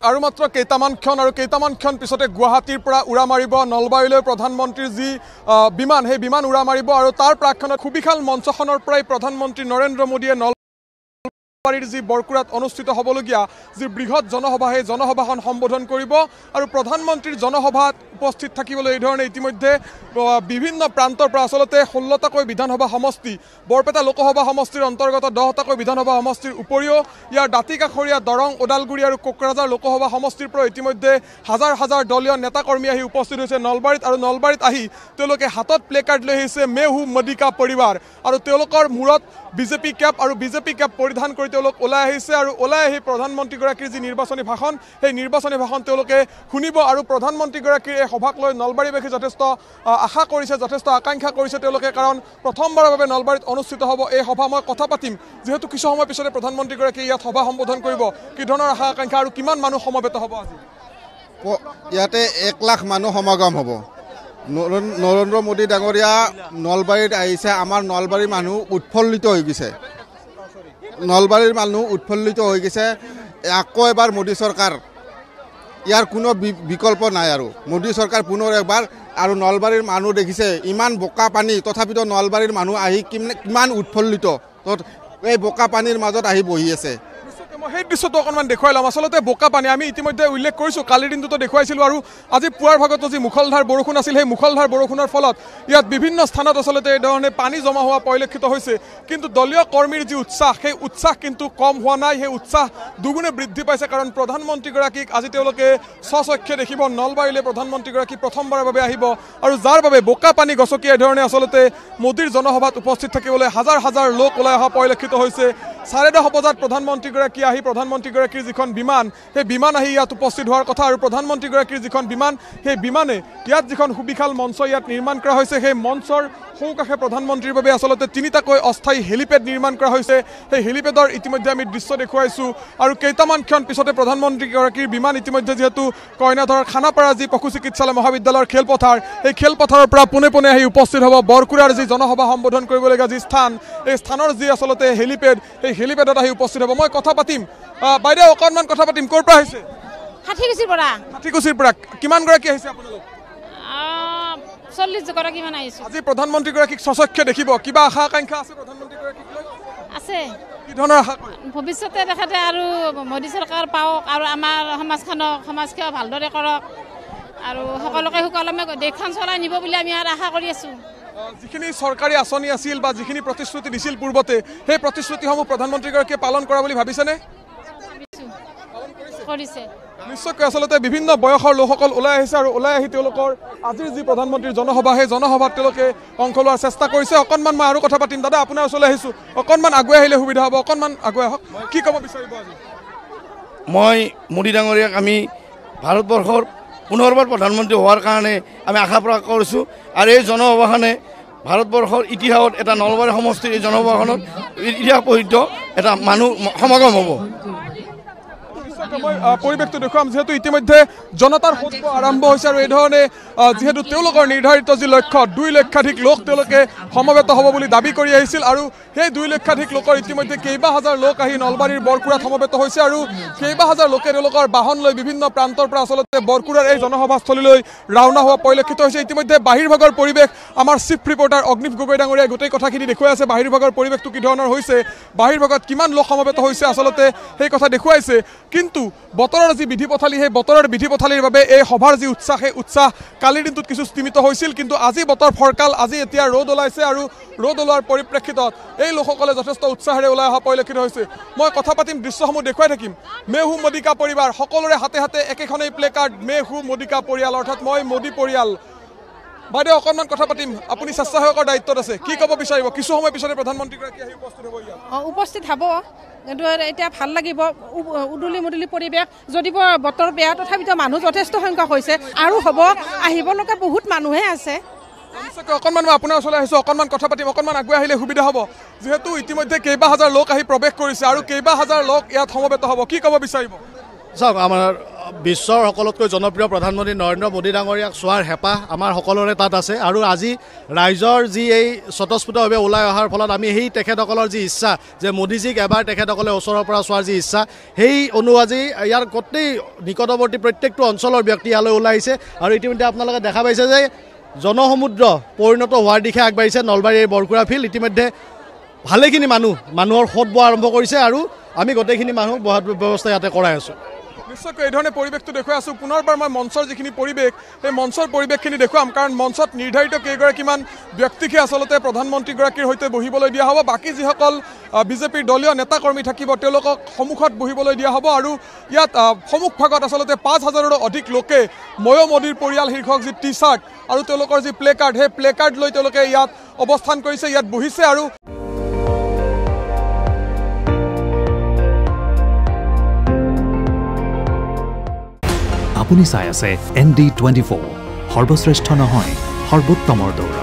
আৰু মাত্ৰ কেইটামান ক্ষণ পিছতে গুৱাহাটীৰ পৰা উৰা মাৰিব নলবাৰীলৈ প্ৰধানমন্ত্ৰীৰ যি বিমান, সেই বিমান উৰা মাৰিব আৰু তাৰ প্ৰাক্ষণত সুবিশাল মঞ্চখনৰ পৰাই প্ৰধানমন্ত্ৰী নৰেন্দ্ৰ মোদীয়ে নলবাৰীৰ যি বৰকুৰাত অনুষ্ঠিত হ'বলগীয়া যি বৃহৎ জনসভা, সেই জনসভাখন সম্বোধন কৰিব আৰু প্ৰধানমন্ত্ৰীৰ জনসভাত উপস্থিত থাকিবলৈ এই ধৰণে ইতিমধ্যে বিভিন্ন প্ৰান্তৰ পৰা আচলতে 16টাকৈ বিধানসভা সমষ্টি, বৰপেটা লোকসভা সমষ্টিৰ অন্তৰ্গত 10টাকৈ বিধানসভা সমষ্টিৰ উপৰিও ইয়াৰ দাঁতিকাষৰীয়া দৰং, ওদালগুৰি আৰু কোকৰাঝাৰ লোকসভা সমষ্টিৰ পৰা ইতিমধ্যে হাজাৰ হাজাৰ দলীয় নেতাকৰ্মী আহি উপস্থিত হৈছে নলবাৰীত। আৰু নলবাৰীত আহি তেওঁলোকে হাতত প্লে কাৰ্ড লৈ আহিছে মে হু মোদী কা পৰিবাৰ, আৰু তেওঁলোকৰ মূৰত বিজেপি কেপ আৰু বিজেপি কেপ পৰিধান কৰি তেওঁলোক ওলাই আহিছে আৰু ওলাই আহি প্ৰধানমন্ত্ৰীগৰাকীৰ যি নিৰ্বাচনী ভাষণ, সেই নিৰ্বাচনী ভাষণ তেওঁলোকে শুনিব। আৰু প্ৰধানমন্ত্ৰীগৰাকীৰ এই সভাক লৈ নলবাৰীবাসী যথেষ্ট আশা কৰিছে, যথেষ্ট আকাংক্ষা কৰিছে তেওঁলোকে, কাৰণ প্ৰথমবাৰৰ বাবে নলবাৰীত অনুষ্ঠিত হ'ব এই সভা। মই কথা পাতিম, যিহেতু কিছু সময় পিছতে প্ৰধানমন্ত্ৰীগৰাকীয়ে ইয়াত সভা সম্বোধন কৰিব, কি ধৰণৰ আশা আকাংক্ষা আৰু কিমান মানুহ সমবেত হ'ব আজি? ইয়াতে 1 লাখ মানুহ সমাগম হ'ব। নৰেন্দ্ৰ মোদী ডাঙৰীয়া নলবাৰীত আহিছে, আমাৰ নলবাৰীৰ মানুহ উৎফুল্লিত হৈ গৈছে, নলবাৰীৰ মানুহ উৎফুল্লিত হৈ গৈছে। আকৌ এবাৰ মোদী চৰকাৰ, ইয়াৰ কোনো বিকল্প নাই আৰু মোদী চৰকাৰ পুনৰ একবাৰ। আৰু নলবাৰীৰ মানুহ দেখিছে ইমান বোকা পানী, তথাপিতো নলবাৰীৰ মানুহ আহি কিমান উৎফুল্লিত, এই বোকা পানীৰ মাজত আহি বহি আছে। মই সেই দৃশ্যটো অকণমান দেখুৱাই ল'ম। আচলতে বোকা পানী আমি ইতিমধ্যে উল্লেখ কৰিছোঁ, কালিৰ দিনটোতো দেখুৱাইছিলোঁ, আৰু আজি পুৱাৰ ভাগতো যি মুখলধাৰ বৰষুণ আছিল, সেই মুখলধাৰ বৰষুণৰ ফলত ইয়াত বিভিন্ন স্থানত আচলতে এই ধৰণে পানী জমা হোৱা পৰিলক্ষিত হৈছে। কিন্তু দলীয় কৰ্মীৰ যি উৎসাহ, সেই উৎসাহ কিন্তু কম হোৱা নাই, সেই উৎসাহ দুগুণে বৃদ্ধি পাইছে। কাৰণ প্ৰধানমন্ত্ৰীগৰাকীক আজি তেওঁলোকে স্বচক্ষে দেখিব, নলবাৰীলৈ প্ৰধানমন্ত্ৰীগৰাকী প্ৰথমবাৰৰ বাবে আহিব, আৰু যাৰ বাবে বোকা পানী গছকি এই ধৰণে আচলতে মোদীৰ জনসভাত উপস্থিত থাকিবলৈ হাজাৰ হাজাৰ লোক ওলাই অহা পৰিলক্ষিত হৈছে। 10:30 বজাত প্ৰধানমন্ত্ৰীগৰাকী আহি প্ৰধানমন্ত্ৰীগৰাকীৰ যিখন বিমান, সেই বিমান আহি ইয়াত উপস্থিত হোৱাৰ কথা, আৰু প্ৰধানমন্ত্ৰীগৰাকীৰ যিখন বিমান, সেই বিমানে ইয়াত যিখন সুবিশাল মঞ্চ ইয়াত নিৰ্মাণ কৰা হৈছে, সেই মঞ্চৰ সোঁকাষে প্ৰধানমন্ত্ৰীৰ বাবে আচলতে 3টাকৈ অস্থায়ী হেলিপেড নিৰ্মাণ কৰা হৈছে। সেই হেলিপেডৰ ইতিমধ্যে আমি দৃশ্য দেখুৱাইছোঁ, আৰু কেইটামান ক্ষণ পিছতে প্ৰধানমন্ত্ৰীগৰাকীৰ বিমান ইতিমধ্যে যিহেতু কইনাধৰ খানাপাৰা যি পশু চিকিৎসালয় মহাবিদ্যালয়ৰ খেলপথাৰ, সেই খেলপথাৰৰ পৰা পোনে পোনে আহি উপস্থিত হ'ব বৰকুৰাৰ যি জনসভা সম্বোধন কৰিবলগীয়া যি স্থান, এই স্থানৰ যি আচলতে হেলিপেড, সেই হেলিপেডত আহি উপস্থিত হ'ব। মই কথা পাতিম, বাইদেউ অকণমান কথা পাতিম। ক'ৰ পৰা আহিছে? হাতীকুছিৰ পৰা। হাতীকুছিৰ পৰা। কিমানগৰাকী আহিছে আপোনালোক? 40 গৰাকীমান আহিছোঁ। আজি প্ৰধানমন্ত্ৰীগৰাকীক স্বচক্ষে দেখিব, কিবা আশা আকাংক্ষা আছে প্ৰধানমন্ত্ৰীগৰাকীক লৈ? আছে। কি ধৰণৰ আশা কৰে? ভৱিষ্যতে তেখেতে আৰু মোদী চৰকাৰ পাওক, আৰু আমাৰ সমাজখন ভালদৰে কৰক, আৰু সকলোকে সুকলমে দেশখন চলাই নিব বুলি আমি আৰু আশা কৰি আছোঁ। যিখিনি চৰকাৰী আঁচনি আছিল বা যিখিনি প্ৰতিশ্ৰুতি দিছিল পূৰ্বতে, সেই প্ৰতিশ্ৰুতিসমূহ প্ৰধানমন্ত্ৰীগৰাকীয়ে পালন কৰা বুলি ভাবিছেনে? কৰিছে নিশ্চয়কৈ। আচলতে বিভিন্ন বয়সৰ লোকসকল ওলাই আহিছে, আৰু ওলাই আহি তেওঁলোকৰ আজিৰ যি প্ৰধানমন্ত্ৰীৰ জনসভা, সেই জনসভাত তেওঁলোকে অংশ লোৱাৰ চেষ্টা কৰিছে। অকণমান মই আৰু কথা পাতিম। দাদা, আপোনাৰ ওচৰলৈ আহিছোঁ, অকণমান আগুৱাই আহিলে সুবিধা হ'ব, অকণমান আগুৱাই আহক। কি ক'ব বিচাৰিব আজি? মই মোদী ডাঙৰীয়াক আমি ভাৰতবৰ্ষৰ পুনৰবাৰ প্ৰধানমন্ত্ৰী হোৱাৰ কাৰণে আমি আশা প্ৰকাশ কৰিছোঁ, আৰু এই জনসভাখনে ভাৰতবৰ্ষৰ ইতিহাসত এটা নলবাৰী সমষ্টিৰ এই জনসভাখনত ইতিহাস প্ৰসিদ্ধ এটা মানুহ সমাগম হ'ব। মই পৰিৱেশটো দেখুৱাম, যিহেতু ইতিমধ্যে জনতাৰ সত্ব আৰম্ভ হৈছে, আৰু এই ধৰণে যিহেতু তেওঁলোকৰ নিৰ্ধাৰিত যি লক্ষ্য 2 লক্ষাধিক লোক তেওঁলোকে সমবেত হ'ব বুলি দাবী কৰি আহিছিল, আৰু সেই 2 লক্ষাধিক লোকৰ ইতিমধ্যে কেইবা হাজাৰ লোক আহি নলবাৰীৰ বৰকুৰাত সমবেত হৈছে, আৰু কেইবা হাজাৰ লোকে তেওঁলোকৰ বাহন লৈ বিভিন্ন প্ৰান্তৰ পৰা আচলতে বৰকুৰাৰ এই জনসভাস্থলীলৈ ৰাওনা হোৱা পৰিলক্ষিত হৈছে। ইতিমধ্যে বাহিৰভাগৰ পৰিৱেশ আমাৰ চিফ ৰিপৰ্টাৰ অগ্নিভ গগৈ ডাঙৰীয়াই গোটেই কথাখিনি দেখুৱাই আছে। বাহিৰভাগৰ পৰিৱেশটো কি ধৰণৰ হৈছে, বাহিৰভাগত কিমান লোক সমবেত হৈছে আচলতে সেই কথা দেখুৱাইছে। কিন্তু বতৰৰ যি বিধি পথালি, সেই বতৰৰ বিধি পথালিৰ বাবে এই সভাৰ যি উৎসাহ, সেই উৎসাহ কালিৰ দিনটোত কিছু স্তিমিত হৈছিল, কিন্তু আজি বতৰ ফৰকাল, আজি এতিয়া ৰ'দ ওলাইছে, আৰু ৰ'দ ওলোৱাৰ পৰিপ্ৰেক্ষিতত এই লোকসকলে যথেষ্ট উৎসাহেৰে ওলাই অহা পৰিলক্ষিত হৈছে। মই কথা পাতিম, দৃশ্যসমূহ দেখুৱাই থাকিম। মে হু মোদী কা পৰিবাৰ, সকলোৰে হাতে হাতে একেখনেই প্লে কাৰ্ড, মে হু মোদী কা পৰিয়াল, অৰ্থাৎ মই মোদী পৰিয়াল। বাইদেউ অকণমান কথা পাতিম, আপুনি স্বেচ্ছাসেৱকৰ দায়িত্বত আছে, কি ক'ব বিচাৰিব? কিছু সময় পিছতে প্ৰধানমন্ত্ৰীগৰাকী আহি উপস্থিত হ'ব ইয়াত। উপস্থিত হ'ব, কিন্তু এতিয়া ভাল লাগিব, উদুলি মুদুলি পৰিৱেশ। যদিও বতৰ বেয়া, তথাপিতো মানুহ যথেষ্ট সংখ্যক হৈছে, আৰু হ'ব, আহিবলৈকে বহুত মানুহে আছে। অকণমান মই আপোনাৰ ওচৰলৈ আহিছোঁ, অকণমান কথা পাতিম, অকণমান আগুৱাই আহিলে সুবিধা হ'ব, যিহেতু ইতিমধ্যে কেইবা হাজাৰ লোক আহি প্ৰৱেশ কৰিছে, আৰু কেইবা হাজাৰ লোক ইয়াত সমবেত হ'ব। কি ক'ব বিচাৰিব? চাওক আমাৰ বিশ্বৰ সকলোতকৈ জনপ্ৰিয় প্ৰধানমন্ত্ৰী নৰেন্দ্ৰ মোদী ডাঙৰীয়াক চোৱাৰ হেঁপাহ আমাৰ সকলোৰে তাত আছে আৰু আজি ৰাইজৰ যি এই স্বতঃস্ফূৰ্তভাৱে ওলাই অহাৰ ফলত আমি সেই তেখেতসকলৰ যি ইচ্ছা যে মোদীজীক এবাৰ তেখেতসকলে ওচৰৰ পৰা চোৱাৰ যি ইচ্ছা সেই অনুযায়ী ইয়াৰ গোটেই নিকটৱৰ্তী প্ৰত্যেকটো অঞ্চলৰ ব্যক্তি ইয়ালৈ ওলাই আহিছে আৰু ইতিমধ্যে আপোনালোকে দেখা পাইছে যে জনসমুদ্ৰ পৰিণত হোৱাৰ দিশে আগবাঢ়িছে নলবাৰীৰ বৰকুৰা ফিল্ড ইতিমধ্যে ভালেখিনি মানুহৰ সোঁত বোৱা আৰম্ভ কৰিছে আৰু আমি গোটেইখিনি মানুহ বহাৰ ব্যৱস্থা ইয়াতে কৰাই আছোঁ নিশ্চয়কৈ এই ধৰণে পৰিৱেশটো দেখুৱাই আছোঁ পুনৰবাৰ মই মঞ্চৰ যিখিনি পৰিৱেশ সেই মঞ্চৰ পৰিৱেশখিনি দেখুৱাম কাৰণ মঞ্চত নিৰ্ধাৰিত কেইগৰাকীমান ব্যক্তিকে আচলতে প্ৰধানমন্ত্ৰীগৰাকীৰ সৈতে বহিবলৈ দিয়া হ'ব বাকী যিসকল বিজেপিৰ দলীয় নেতাকৰ্মী থাকিব তেওঁলোকক সন্মুখত বহিবলৈ দিয়া হ'ব আৰু ইয়াত সন্মুখভাগত আচলতে 5,000ৰো অধিক লোকে ময়ো মোদীৰ পৰিয়াল শীৰ্ষক যি টি চাৰ্ট আৰু তেওঁলোকৰ যি প্লে কাৰ্ড সেই প্লে কাৰ্ড লৈ তেওঁলোকে ইয়াত অৱস্থান কৰিছে ইয়াত বহিছে আৰু আপুনি চাই আছে ND24 সৰ্বশ্ৰেষ্ঠ নহয় সৰ্বোত্তমৰ দৌৰ